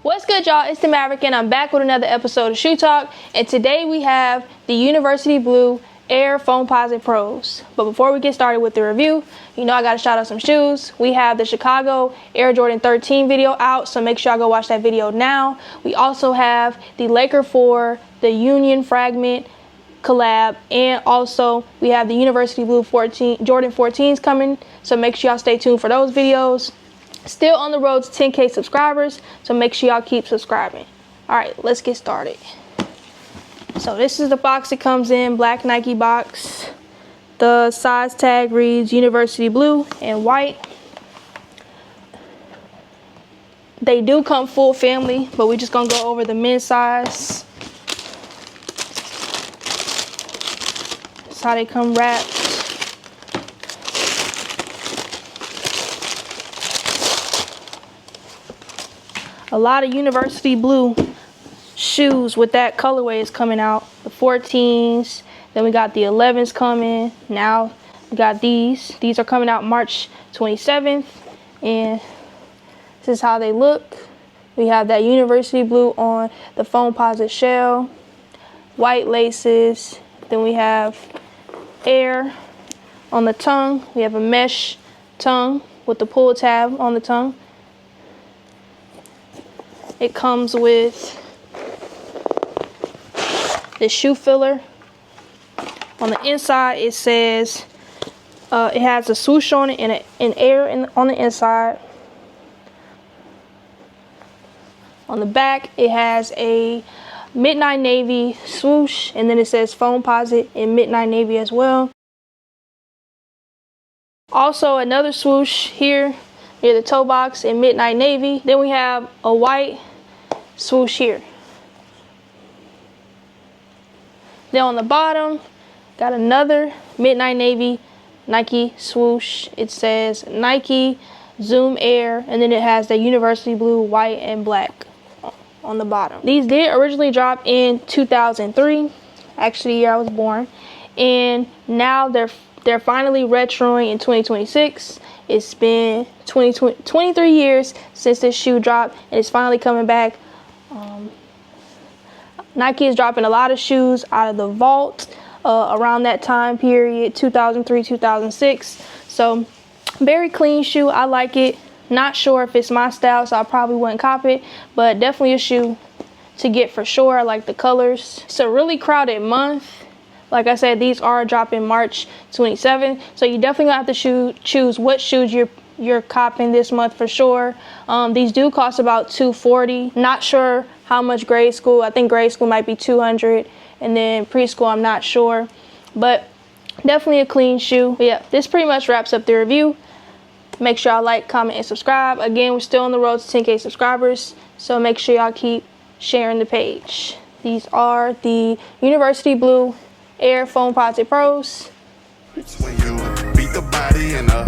What's good, y'all? It's the Maverick and I'm back with another episode of Shoe Talk, and today we have the University Blue Air Foamposite Pros. But before we get started with the review, you know I gotta shout out some shoes. We have the Chicago Air Jordan 13 video out, so make sure y'all go watch that video now. We also have the Laker 4, the Union Fragment collab, and also we have the University Blue Jordan 14s coming, so make sure y'all stay tuned for those videos. Still on the road to 10K subscribers, so make sure y'all keep subscribing. All right, let's get started. So this is the box it comes in, black Nike box. The size tag reads University Blue and white. They do come full family, but we're just gonna go over the men's size. That's how they come wrapped. A lot of University Blue shoes with that colorway is coming out. The 14s, then we got the 11s coming. Now we got these. These are coming out March 27th, and this is how they look. We have that University Blue on the Foamposite shell, white laces. Then we have Air on the tongue. We have a mesh tongue with the pull tab on the tongue. It comes with the shoe filler. On the inside, it says it has a swoosh on it and an air on the inside. On the back, it has a midnight navy swoosh, and then it says Foamposite in midnight navy as well. Also, another swoosh here near the toe box in midnight navy. Then we have a white swoosh here. Then on the bottom, got another midnight navy Nike swoosh. It says Nike Zoom Air, and then it has the University Blue, white, and black on the bottom. These did originally drop in 2003, actually the year I was born, and now they're finally retroing in 2026. It's been 23 years since this shoe dropped, and it's finally coming back. Nike is dropping a lot of shoes out of the vault around that time period, 2003, 2006. So very clean shoe. I like it. Not sure if it's my style, so I probably wouldn't cop it, but definitely a shoe to get for sure. I like the colors. It's a really crowded month. Like I said, these are dropping March 27th, so you definitely gonna have to choose what shoes you're copping this month for sure. These do cost about $240. Not sure how much grade school. I think grade school might be $200, and then preschool I'm not sure, but definitely a clean shoe. But yeah, this pretty much wraps up the review. Make sure y'all like, comment, and subscribe. Again, we're still on the road to 10K subscribers, so make sure y'all keep sharing the page. These are the University Blue Air Foamposite Pros. When you beat the body in a